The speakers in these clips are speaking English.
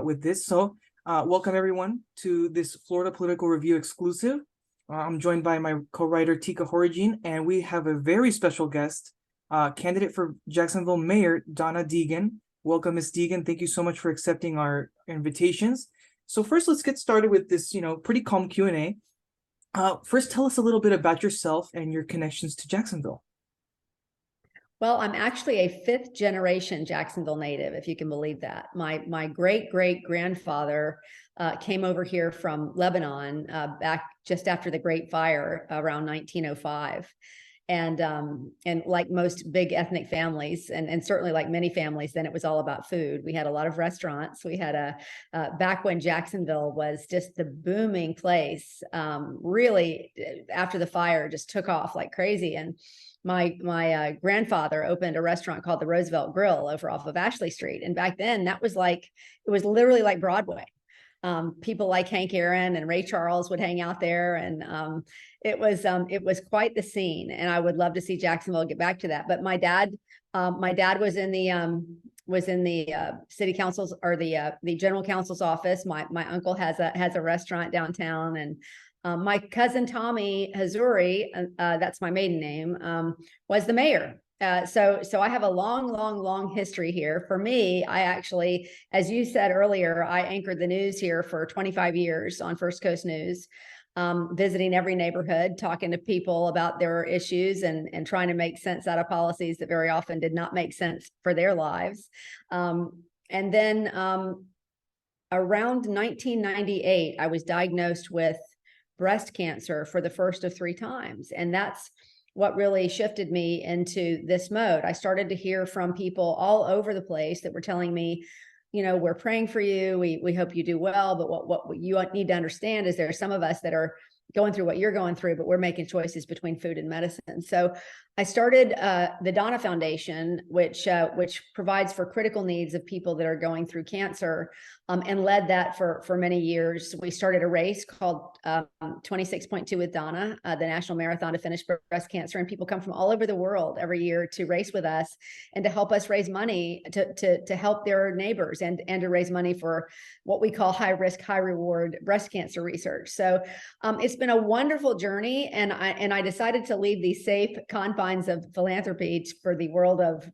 with this. So welcome everyone to this Florida Political Review exclusive. I'm joined by my co-writer Tika Horigene, and we have a very special guest, candidate for Jacksonville Mayor, Donna Deegan. Welcome, Ms. Deegan. Thank you so much for accepting our invitations. So first, let's get started with this, pretty calm Q&A. First, tell us a little bit about yourself and your connections to Jacksonville. Well, I'm actually a fifth generation Jacksonville native, if you can believe that. My great-great-grandfather came over here from Lebanon back just after the Great Fire around 1905. And like most big ethnic families, and certainly like many families, then it was all about food. We had a lot of restaurants. We had back when Jacksonville was just the booming place, really after the fire just took off like crazy. And my grandfather opened a restaurant called the Roosevelt Grill over off of Ashley Street. And back then that was like, it was literally like Broadway. People like Hank Aaron and Ray Charles would hang out there, and it was quite the scene. And I would love to see Jacksonville get back to that. But my dad was in the city council's or the general counsel's office. My uncle has a restaurant downtown, and my cousin Tommy Hazuri, that's my maiden name, was the mayor. So I have a long history here. For me, I actually, as you said earlier, I anchored the news here for 25 years on First Coast News, visiting every neighborhood, talking to people about their issues and trying to make sense out of policies that very often did not make sense for their lives. And then around 1998, I was diagnosed with breast cancer for the first of 3 times. And that's what really shifted me into this mode. I started to hear from people all over the place that were telling me, we're praying for you. We hope you do well. But what you need to understand is there are some of us that are going through what you're going through, but we're making choices between food and medicine. So I started the Donna Foundation, which provides for critical needs of people that are going through cancer, and led that for many years. We started a race called 26.2 with Donna, the National Marathon to Finish Breast Cancer, and people come from all over the world every year to race with us and to help us raise money to help their neighbors and to raise money for what we call high risk, high reward breast cancer research. So it's been a wonderful journey, and I decided to leave the safe confines of philanthropy for the world of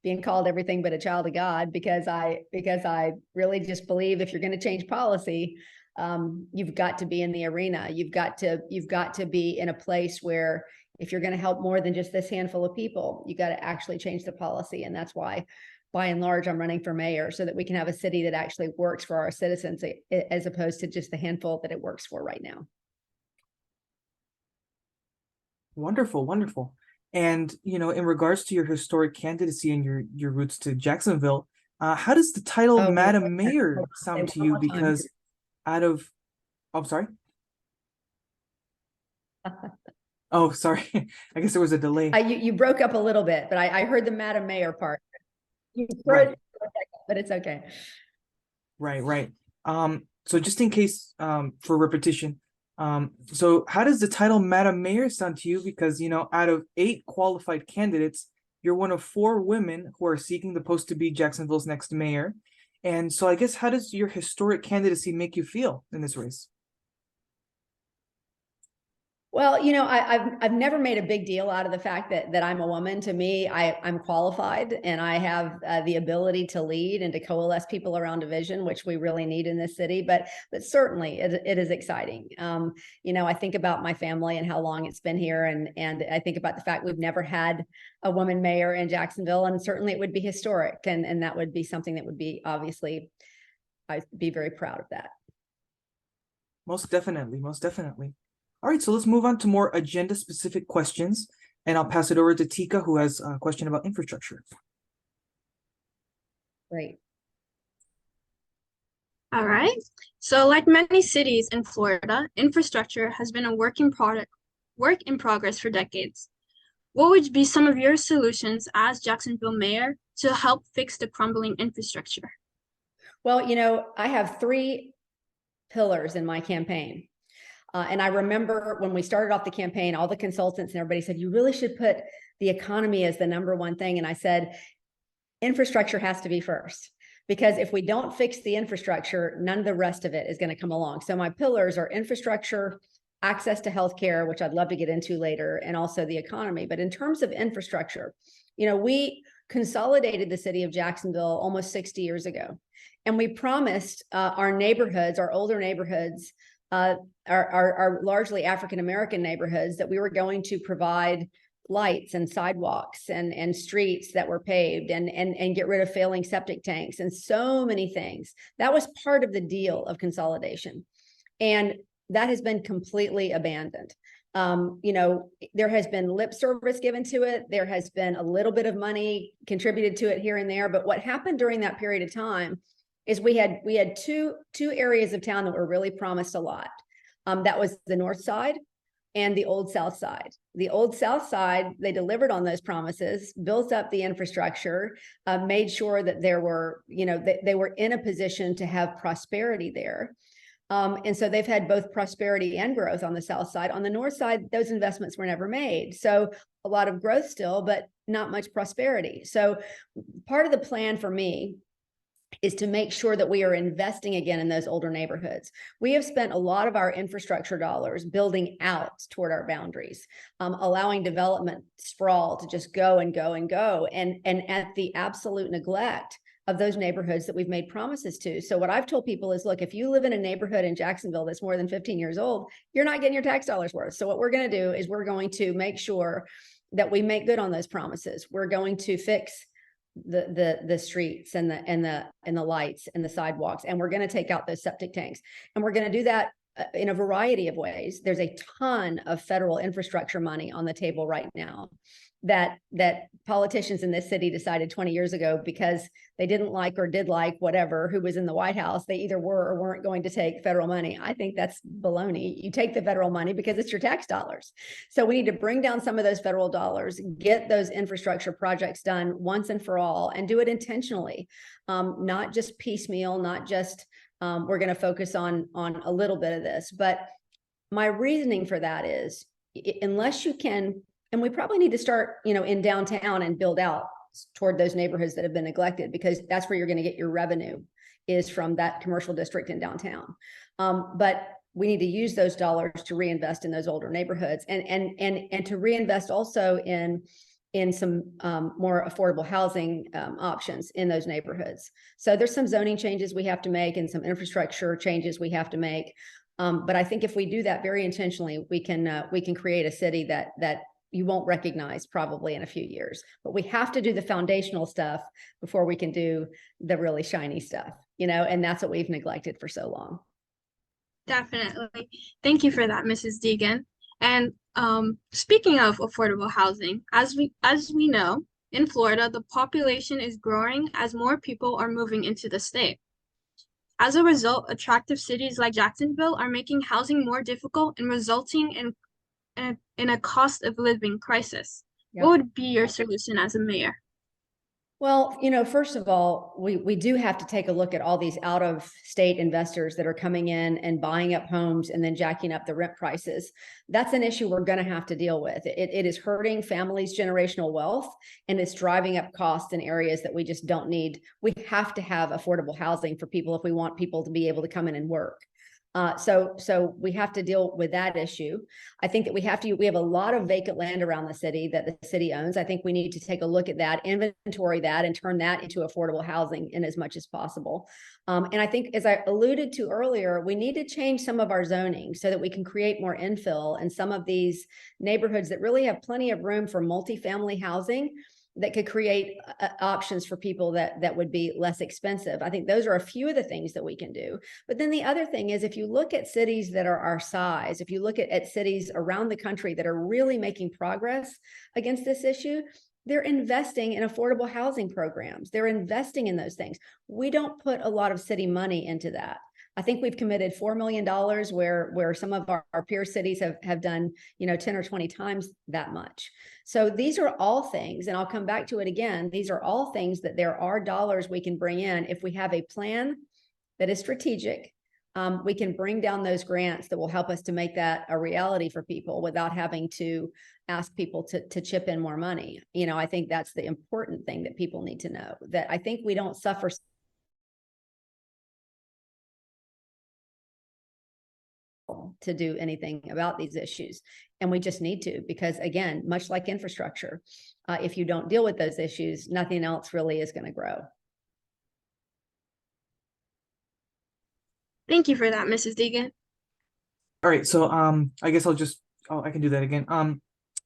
being called everything but a child of God, because I really just believe if you're going to change policy, you've got to be in the arena. You've got to be in a place where if you're going to help more than just this handful of people, you got to actually change the policy. And that's why, by and large, I'm running for mayor, so that we can have a city that actually works for our citizens, as opposed to just the handful that it works for right now. Wonderful, wonderful. And, in regards to your historic candidacy and your roots to Jacksonville, how does the title Madam Mayor sound to you? Because I'm sorry. Oh, sorry. I guess there was a delay. You broke up a little bit, but I heard the Madam Mayor part. Right. But it's okay. Right. So just in case, for repetition, so how does the title Madam Mayor sound to you? Because, out of 8 qualified candidates, you're one of 4 women who are seeking the post to be Jacksonville's next mayor. And so I guess, how does your historic candidacy make you feel in this race? Well, I've never made a big deal out of the fact that I'm a woman. To me, I'm qualified, and I have the ability to lead and to coalesce people around a vision, which we really need in this city. But certainly it is exciting. I think about my family and how long it's been here, and I think about the fact we've never had a woman mayor in Jacksonville, and certainly it would be historic, and that would be something that would be, obviously, I'd be very proud of that. Most definitely. All right, so let's move on to more agenda-specific questions, and I'll pass it over to Tika, who has a question about infrastructure. Great. All right. So like many cities in Florida, infrastructure has been a work in progress for decades. What would be some of your solutions as Jacksonville mayor to help fix the crumbling infrastructure? Well, I have 3 pillars in my campaign. And I remember when we started off the campaign, all the consultants and everybody said, you really should put the economy as the #1 thing. And I said, infrastructure has to be first. because if we don't fix the infrastructure, none of the rest of it is going to come along. So my pillars are infrastructure, access to healthcare, which I'd love to get into later, and also the economy. But in terms of infrastructure, we consolidated the city of Jacksonville almost 60 years ago. And we promised our neighborhoods, our older neighborhoods, our largely African-American neighborhoods, that we were going to provide lights and sidewalks and streets that were paved and get rid of failing septic tanks and so many things. That was part of the deal of consolidation. And that has been completely abandoned. There has been lip service given to it. There has been a little bit of money contributed to it here and there. But what happened during that period of time is we had two areas of town that were really promised a lot. That was the north side and the old south side. The old south side, they delivered on those promises, built up the infrastructure, made sure that there were, they were in a position to have prosperity there. And so they've had both prosperity and growth on the south side. On the north side, those investments were never made. So a lot of growth still, but not much prosperity. So part of the plan for me is to make sure that we are investing again in those older neighborhoods. We have spent a lot of our infrastructure dollars building out toward our boundaries, allowing development sprawl to just go and go and go, and at the absolute neglect of those neighborhoods that we've made promises to. So what I've told people is, look, if you live in a neighborhood in Jacksonville that's more than 15 years old, you're not getting your tax dollars worth. So what we're going to do is we're going to make sure that we make good on those promises. We're going to fix the streets and the lights and the sidewalks, and we're going to take out those septic tanks, and we're going to do that in a variety of ways. There's a ton of federal infrastructure money on the table right now that politicians in this city decided 20 years ago, because they didn't like or did like whatever who was in the White House, they either were or weren't going to take federal money. I think that's baloney. You take the federal money because it's your tax dollars. So we need to bring down some of those federal dollars, get those infrastructure projects done once and for all, and do it intentionally, not just piecemeal, not just we're going to focus on a little bit of this. But my reasoning for that is, unless you can, and we probably need to start, in downtown and build out toward those neighborhoods that have been neglected, because that's where you're going to get your revenue, is from that commercial district in downtown. But we need to use those dollars to reinvest in those older neighborhoods, and to reinvest also in some more affordable housing options in those neighborhoods. So there's some zoning changes we have to make and some infrastructure changes we have to make. But I think if we do that very intentionally, we can create a city that you won't recognize probably in a few years. But we have to do the foundational stuff before we can do the really shiny stuff, and that's what we've neglected for so long. Definitely. Thank you for that, Mrs. Deegan. And speaking of affordable housing, as we know, in Florida, the population is growing as more people are moving into the state. As a result, attractive cities like Jacksonville are making housing more difficult and resulting in a cost of living crisis. Yep. What would be your solution as a mayor? Well, first of all, we do have to take a look at all these out-of-state investors that are coming in and buying up homes and then jacking up the rent prices. That's an issue we're going to have to deal with. It is hurting families' generational wealth, and it's driving up costs in areas that we just don't need. We have to have affordable housing for people if we want people to be able to come in and work. So we have to deal with that issue. I think that we have a lot of vacant land around the city that the city owns. I think we need to take a look at that, inventory that, and turn that into affordable housing in as much as possible. And I think, as I alluded to earlier, we need to change some of our zoning so that we can create more infill in some of these neighborhoods that really have plenty of room for multifamily housing, that could create options for people that would be less expensive. I think those are a few of the things that we can do. But then the other thing is, if you look at cities that are our size, if you look at cities around the country that are really making progress against this issue, they're investing in affordable housing programs. They're investing in those things. We don't put a lot of city money into that. I think we've committed $4 million where some of our peer cities have done 10 or 20 times that much. So these are all things, and I'll come back to it again, these are all things that there are dollars we can bring in if we have a plan that is strategic. We can bring down those grants that will help us to make that a reality for people without having to ask people to chip in more money. I think that's the important thing that people need to know, that I think we don't suffer to do anything about these issues. And we just need to, because again, much like infrastructure, if you don't deal with those issues, nothing else really is going to grow. Thank you for that, Mrs. Deegan. All right, so I guess I can do that again.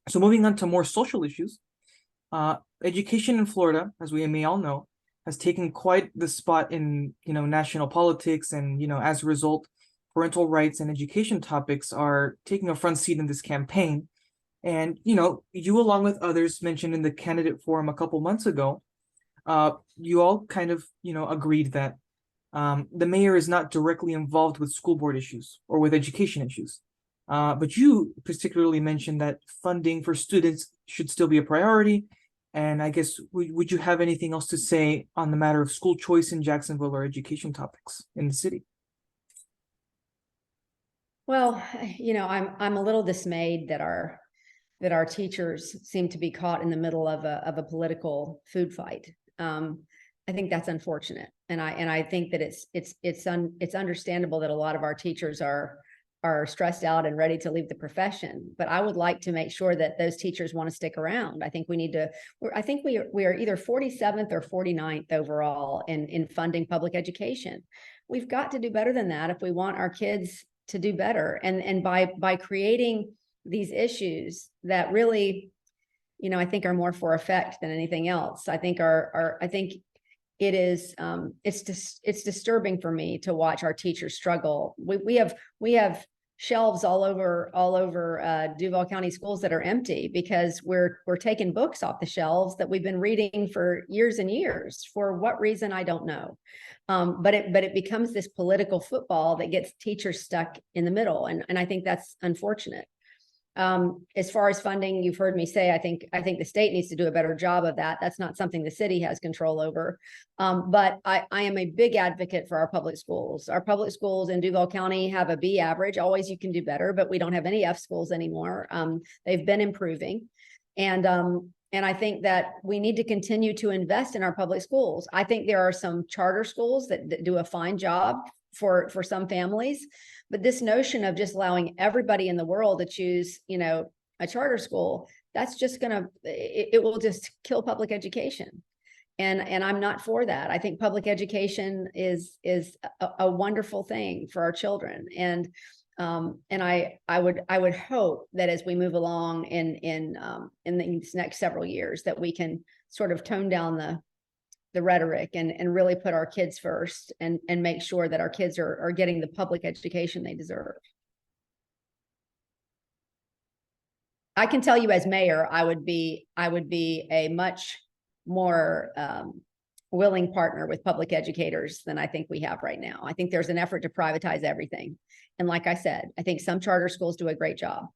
So moving on to more social issues, education in Florida, as we may all know, has taken quite the spot in national politics, and as a result, parental rights and education topics are taking a front seat in this campaign. And you, along with others mentioned in the candidate forum a couple months ago, you all kind of agreed that the mayor is not directly involved with school board issues or with education issues. But you particularly mentioned that funding for students should still be a priority. And I guess, would you have anything else to say on the matter of school choice in Jacksonville or education topics in the city? Well, I'm a little dismayed that our teachers seem to be caught in the middle of a political food fight. I think that's unfortunate, and I think that it's understandable that a lot of our teachers are stressed out and ready to leave the profession. But I would like to make sure that those teachers want to stick around. I think we need to. I think we are either 47th or 49th overall in funding public education. We've got to do better than that if we want our kids to do better. And by creating these issues that really, I think are more for effect than anything else. I think I think it is it's disturbing for me to watch our teachers struggle. We have shelves all over Duval County schools that are empty because we're taking books off the shelves that we've been reading for years and years. For what reason, I don't know. But it becomes this political football that gets teachers stuck in the middle, and I think that's unfortunate. As far as funding, you've heard me say, I think the state needs to do a better job of that. That's not something the city has control over. But I am a big advocate for our public schools. Our public schools in Duval County have a B average. Always you can do better, but we don't have any F schools anymore. They've been improving. And I think that we need to continue to invest in our public schools. I think there are some charter schools that do a fine job for some families. But this notion of just allowing everybody in the world to choose, a charter school, that's just it will just kill public education. And I'm not for that. I think public education is a wonderful thing for our children. And I would hope that as we move along in these next several years, that we can sort of tone down the rhetoric and really put our kids first and make sure that our kids are getting the public education they deserve. I can tell you as mayor, I would be a much more willing partner with public educators than I think we have right now. I think there's an effort to privatize everything. And like I said, I think some charter schools do a great job,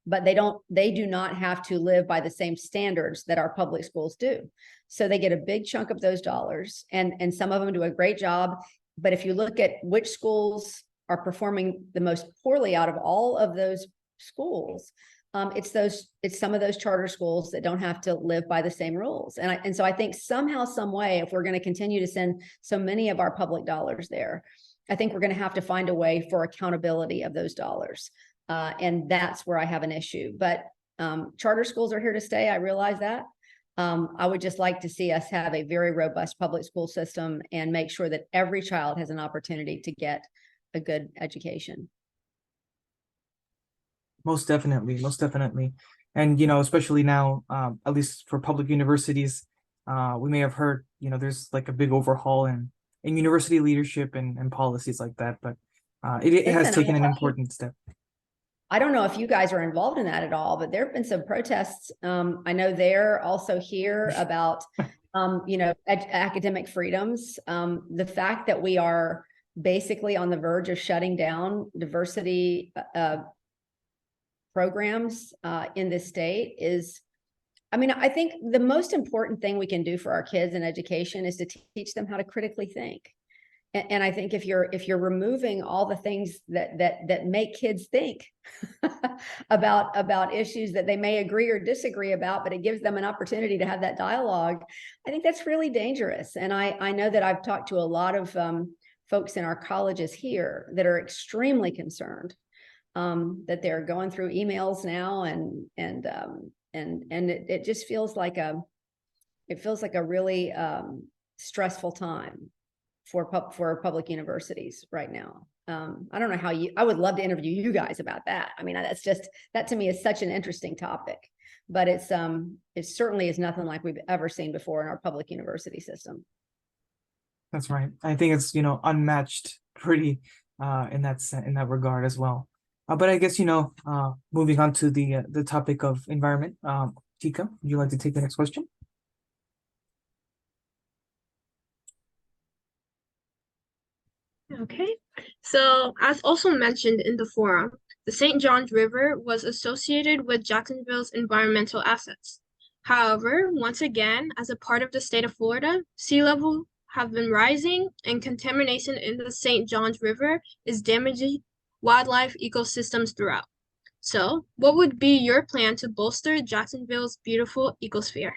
but they do not have to live by the same standards that our public schools do. So they get a big chunk of those dollars, and some of them do a great job. But if you look at which schools are performing the most poorly out of all of those schools, it's some of those charter schools that don't have to live by the same rules. And so I think somehow, some way, if we're going to continue to send so many of our public dollars there, I think we're going to have to find a way for accountability of those dollars. And that's where I have an issue. But charter schools are here to stay. I realize that. I would just like to see us have a very robust public school system and make sure that every child has an opportunity to get a good education. Most definitely. And, especially now, at least for public universities, we may have heard, there's like a big overhaul in university leadership and policies like that. But it has taken an important step. I don't know if you guys are involved in that at all, but there have been some protests. I know they're also here about, academic freedoms. The fact that we are basically on the verge of shutting down diversity programs in this state is, I think the most important thing we can do for our kids in education is to teach them how to critically think. And I think if you're removing all the things that make kids think about issues that they may agree or disagree about, but it gives them an opportunity to have that dialogue, I think that's really dangerous. And I know that I've talked to a lot of folks in our colleges here that are extremely concerned that they're going through emails now, and it just feels like a really stressful time for public universities right now. I don't know how I would love to interview you guys about that. I mean, that to me is such an interesting topic, but it certainly is nothing like we've ever seen before in our public university system. That's right. I think it's, unmatched pretty in that regard as well. But I guess, moving on to the topic of environment, Tika, would you like to take the next question? Okay, so as also mentioned in the forum, the St. Johns River was associated with Jacksonville's environmental assets. However, once again, as a part of the state of Florida, sea level have been rising and contamination in the St. Johns River is damaging wildlife ecosystems throughout. So, what would be your plan to bolster Jacksonville's beautiful ecosphere?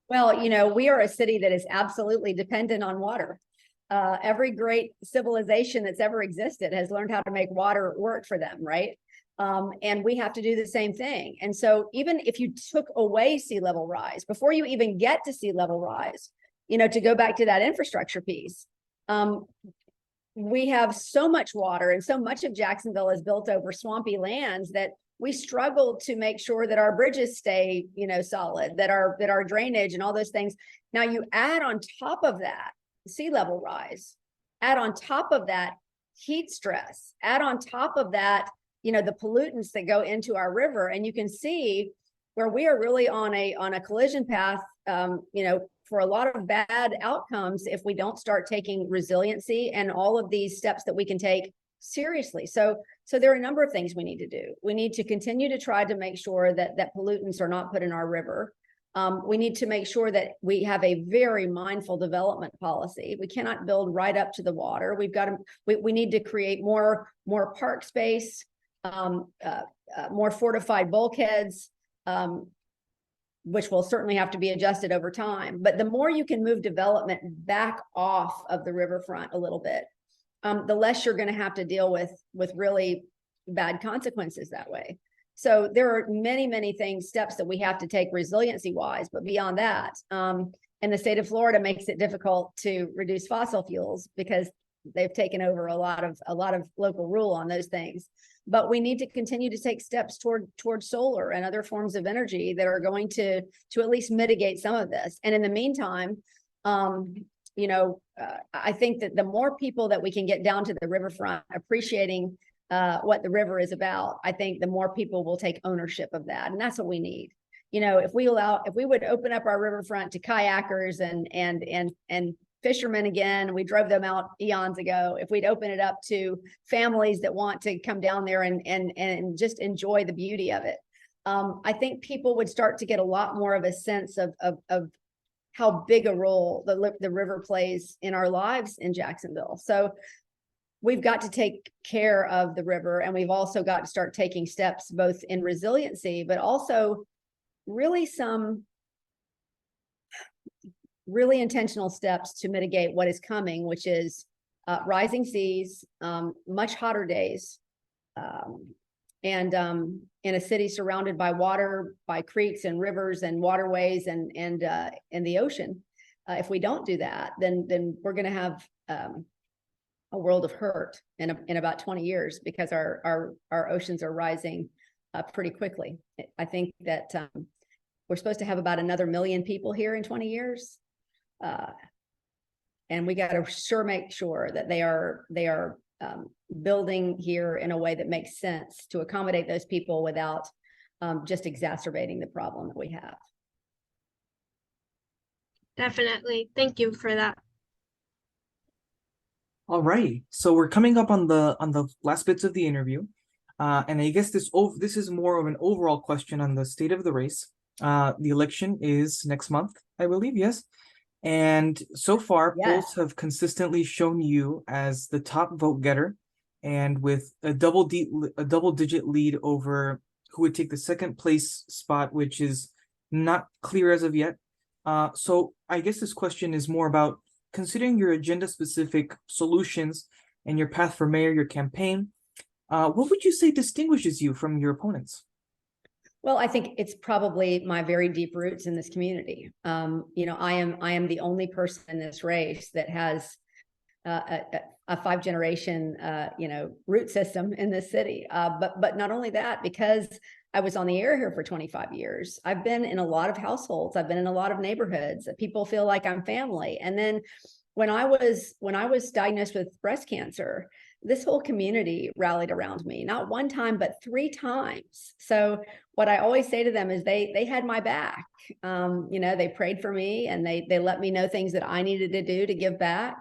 Well, we are a city that is absolutely dependent on water. Every great civilization that's ever existed has learned how to make water work for them, right? And we have to do the same thing. And so even if you took away sea level rise, before you even get to sea level rise, to go back to that infrastructure piece, we have so much water, and so much of Jacksonville is built over swampy lands that we struggle to make sure that our bridges stay, solid, that our drainage and all those things. Now you add on top of that sea level rise, add on top of that heat stress, add on top of that, the pollutants that go into our river, and you can see where we are really on a collision path, for a lot of bad outcomes if we don't start taking resiliency and all of these steps that we can take seriously. So there are a number of things we need to do. We need to continue to try to make sure that pollutants are not put in our river. We need to make sure that we have a very mindful development policy. We cannot build right up to the water. We need to create more park space, more fortified bulkheads, which will certainly have to be adjusted over time. But the more you can move development back off of the riverfront a little bit, the less you're going to have to deal with really bad consequences that way. So there are many steps that we have to take resiliency wise, but beyond that, and the state of Florida makes it difficult to reduce fossil fuels because they've taken over a lot of local rule on those things. But we need to continue to take steps toward solar and other forms of energy that are going to at least mitigate some of this. And in the meantime, I think that the more people that we can get down to the riverfront appreciating what the river is about, I think the more people will take ownership of that. And that's what we need. If we would open up our riverfront to kayakers and fishermen again, we drove them out eons ago. If we'd open it up to families that want to come down there and just enjoy the beauty of it, I think people would start to get a lot more of a sense of how big a role the river plays in our lives in Jacksonville. So we've got to take care of the river, and we've also got to start taking steps both in resiliency, but also really some really intentional steps to mitigate what is coming, which is rising seas, much hotter days, and in a city surrounded by water, by creeks and rivers and waterways and the ocean. If we don't do that, then we're going to have a world of hurt in about 20 years because our oceans are rising pretty quickly. I think that we're supposed to have about another 1 million people here in 20 years. And we got to make sure that they are building here in a way that makes sense to accommodate those people without just exacerbating the problem that we have. Definitely. Thank you for that. All right, so we're coming up on the last bits of the interview, and I guess this is more of an overall question on the state of the race. The election is next month, I believe, yes. And so far, polls have consistently shown you as the top vote getter, and with a double-digit lead over who would take the second place spot, which is not clear as of yet. So I guess this question is more about considering your agenda-specific solutions and your path for mayor, your campaign. What would you say distinguishes you from your opponents? Well, I think it's probably my very deep roots in this community. You know, I am the only person in this race that has a 5-generation, you know, root system in this city. But not only that, because I was on the air here for 25 years, I've been in a lot of households. I've been in a lot of neighborhoods that people feel like I'm family. And then when I was diagnosed with breast cancer, this whole community rallied around me, not one time, but 3 times. So what I always say to them is they had my back. You know, they prayed for me and they let me know things that I needed to do to give back.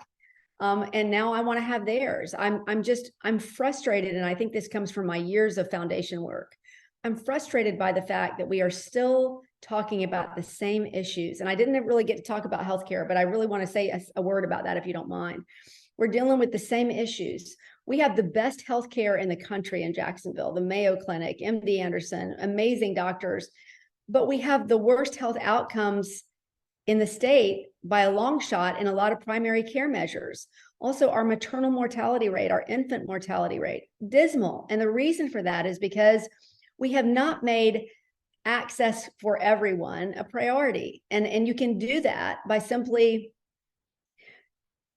And now I want to have theirs. I'm frustrated. And I think this comes from my years of foundation work. I'm frustrated by the fact that we are still talking about the same issues. And I didn't really get to talk about healthcare, but I really want to say a word about that, if you don't mind. We're dealing with the same issues. We have the best healthcare in the country in Jacksonville, the Mayo Clinic, MD Anderson, amazing doctors, but we have the worst health outcomes in the state by a long shot in a lot of primary care measures. Also, our maternal mortality rate, our infant mortality rate, dismal. And the reason for that is because we have not made access for everyone a priority. And you can do that by simply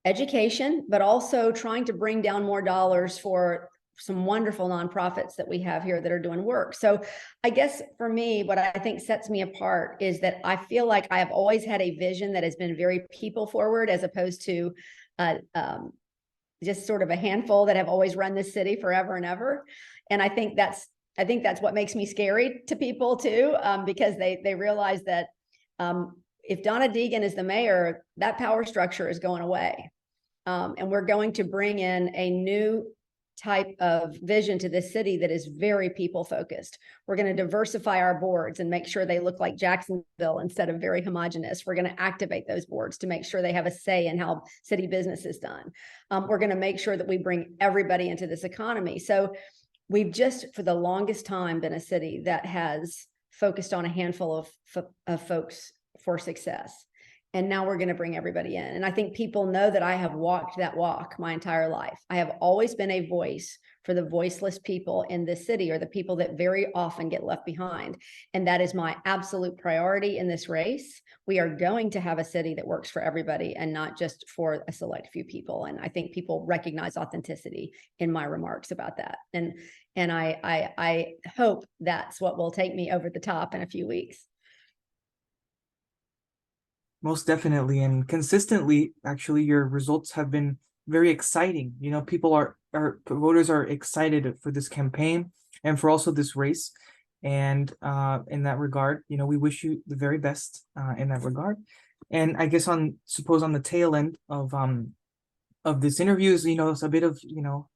education, but also trying to bring down more dollars for some wonderful nonprofits that we have here that are doing work. So I guess for me, what I think sets me apart is that I feel like I have always had a vision that has been very people forward, as opposed to just sort of a handful that have always run this city forever and ever. And I think that's what makes me scary to people too, because they realize that if Donna Deegan is the mayor, that power structure is going away. And we're going to bring in a new type of vision to this city that is very people focused. We're going to diversify our boards and make sure they look like Jacksonville instead of very homogenous. We're going to activate those boards to make sure they have a say in how city business is done. We're going to make sure that we bring everybody into this economy. So we've just, for the longest time, been a city that has focused on a handful of folks for success. And now we're going to bring everybody in. And I think people know that I have walked that walk my entire life. I have always been a voice for the voiceless people in this city, or the people that very often get left behind. And that is my absolute priority in this race. We are going to have a city that works for everybody and not just for a select few people. And I think people recognize authenticity in my remarks about that. And I hope that's what will take me over the top in a few weeks. Most definitely, and consistently, actually, your results have been very exciting. You know, people our voters are excited for this campaign and for also this race. And in that regard, you know, we wish you the very best in that regard. And I guess on the tail end of this interview is, you know, it's a bit of, you know,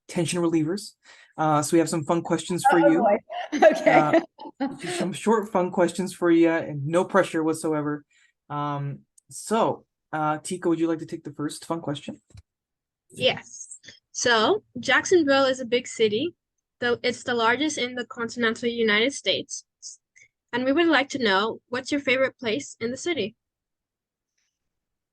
tension relievers. So we have some fun questions for you. Boy. Okay. Some short, fun questions for you, and no pressure whatsoever. Tika, would you like to take the first fun question? Yes. So, Jacksonville is a big city, though it's the largest in the continental United States. And we would like to know, what's your favorite place in the city?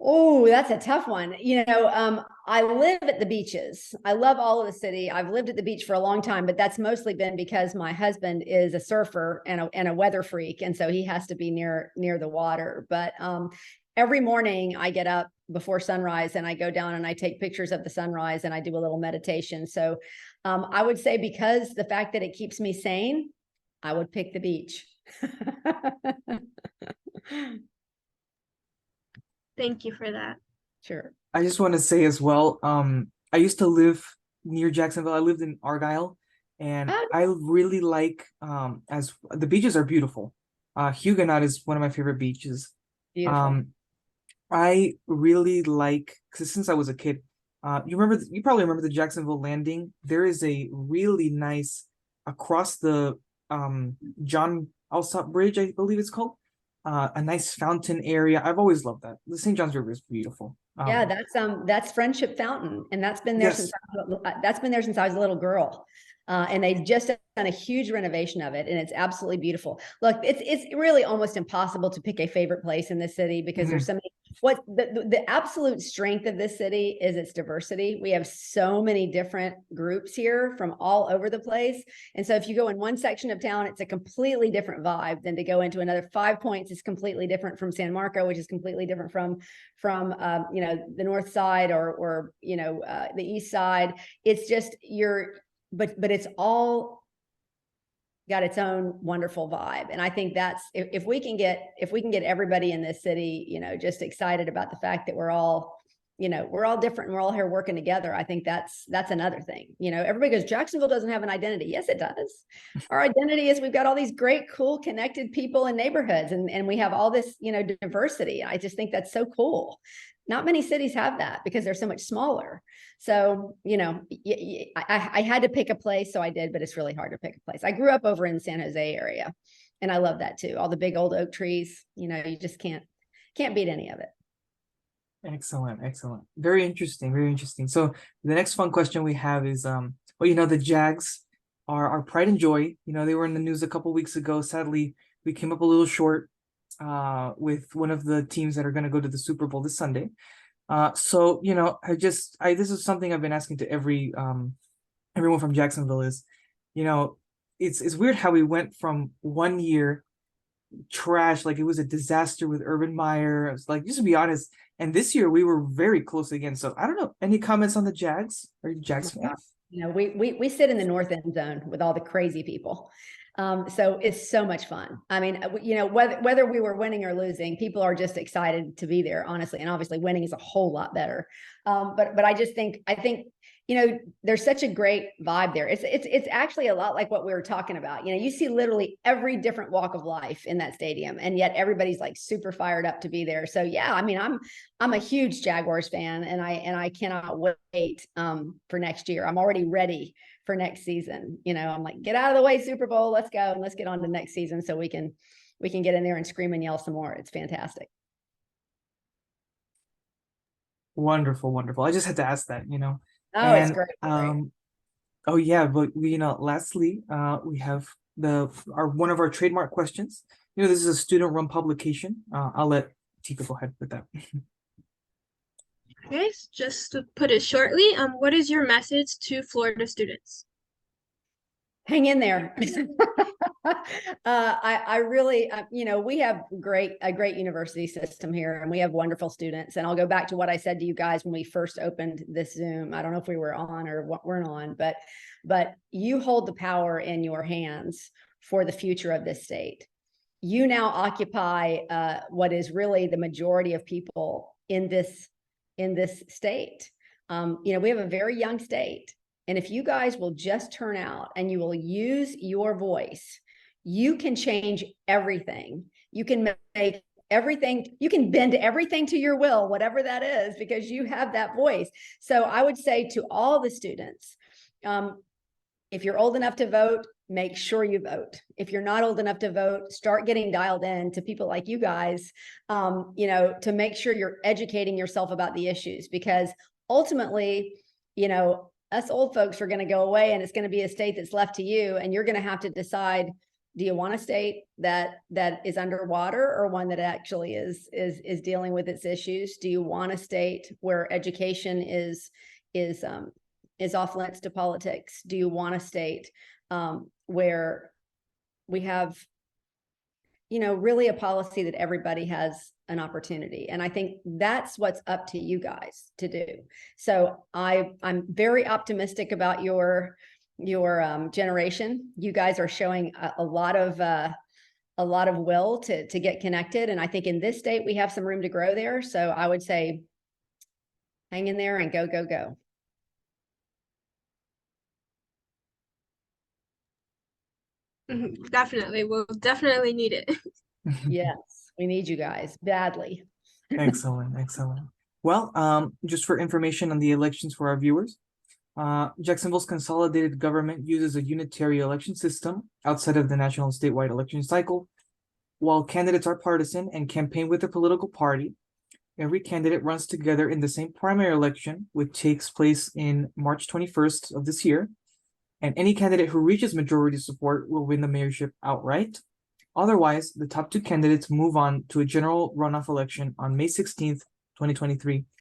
Oh, that's a tough one. You know, I live at the beaches. I love all of the city. I've lived at the beach for a long time, but that's mostly been because my husband is a surfer and a weather freak, and so he has to be near the water. But every morning I get up before sunrise and I go down and I take pictures of the sunrise and I do a little meditation. So I would say, because the fact that it keeps me sane, I would pick the beach. Thank you for that. Sure. I just want to say as well, I used to live near Jacksonville. I lived in Argyle, and I really like as the beaches are beautiful. Huguenot is one of my favorite beaches. Beautiful. I really like, because since I was a kid, you probably remember the Jacksonville Landing. There is a really nice across the John Alsop Bridge, I believe it's called. A nice fountain area. I've always loved that. The St. John's River is beautiful. Yeah, that's Friendship Fountain, and that's been there since I was a little girl. And they just done a huge renovation of it, and it's absolutely beautiful. Look, it's really almost impossible to pick a favorite place in this city because there's so many what the absolute strength of this city is its diversity. We have so many different groups here from all over the place. And so if you go in one section of town, it's a completely different vibe than to go into another. 5 Points is completely different from San Marco, which is completely different from the north side or the east side. It's just but it's all got its own wonderful vibe. And I think that's if we can get everybody in this city, just excited about the fact that we're all different and we're all here working together. I think that's another thing. Everybody goes, Jacksonville doesn't have an identity. Yes, it does. Our identity is we've got all these great, cool, connected people in neighborhoods, and we have all this, diversity. I just think that's so cool. Not many cities have that because they're so much smaller. So, I had to pick a place, so I did, but it's really hard to pick a place. I grew up over in the San Jose area, and I love that too. All the big old oak trees, you just can't beat any of it. Excellent. Very interesting. So the next fun question we have is, the Jags are our pride and joy. They were in the news a couple weeks ago. Sadly, we came up a little short with one of the teams that are going to go to the Super Bowl this Sunday. So this is something I've been asking to everyone from Jacksonville is, it's weird how we went from 1 year trash, like it was a disaster with Urban Meyer. I was like, just to be honest. And this year we were very close again. So I don't know. Any comments on the Jags? Are you Jags fans? We sit in the north end zone with all the crazy people. So it's so much fun. I mean, whether we were winning or losing, people are just excited to be there, honestly. And obviously winning is a whole lot better. But I think, there's such a great vibe there. It's actually a lot like what we were talking about. You see literally every different walk of life in that stadium, and yet everybody's like super fired up to be there. So yeah, I mean, I'm a huge Jaguars fan, and I cannot wait for next year. I'm already ready for next season. I'm like, get out of the way, Super Bowl, let's go, and let's get on to next season so we can get in there and scream and yell some more. It's fantastic. Wonderful. I just had to ask that, Oh, it's great. Oh yeah, but lastly, we have one of our trademark questions. This is a student-run publication. I'll let Tika go ahead with that. Okay, just to put it shortly, what is your message to Florida students? Hang in there. I really, we have a great university system here, and we have wonderful students. And I'll go back to what I said to you guys when we first opened this Zoom. I don't know if we were on or what weren't on, but you hold the power in your hands for the future of this state. You now occupy what is really the majority of people in this state. We have a very young state. And if you guys will just turn out and you will use your voice, you can change everything. You can make everything, you can bend everything to your will, whatever that is, because you have that voice. So I would say to all the students, if you're old enough to vote, make sure you vote. If you're not old enough to vote, start getting dialed in to people like you guys, to make sure you're educating yourself about the issues, because ultimately, us old folks are going to go away, and it's going to be a state that's left to you, and you're going to have to decide, do you want a state that is underwater, or one that actually is dealing with its issues? Do you want a state where education is off limits to politics? Do you want a state where we have, really a policy that everybody has an opportunity? And I think that's what's up to you guys to do. So I'm very optimistic about your generation. You guys are showing a lot of will to get connected. And I think in this state, we have some room to grow there. So I would say, hang in there and go, go, go. Definitely. We'll definitely need it. Yes, we need you guys badly. Excellent. Well, just for information on the elections for our viewers, Jacksonville's consolidated government uses a unitary election system outside of the national and statewide election cycle. While candidates are partisan and campaign with a political party, every candidate runs together in the same primary election, which takes place in March 21st of this year. And any candidate who reaches majority support will win the mayorship outright. Otherwise, the top two candidates move on to a general runoff election on May 16th, 2023,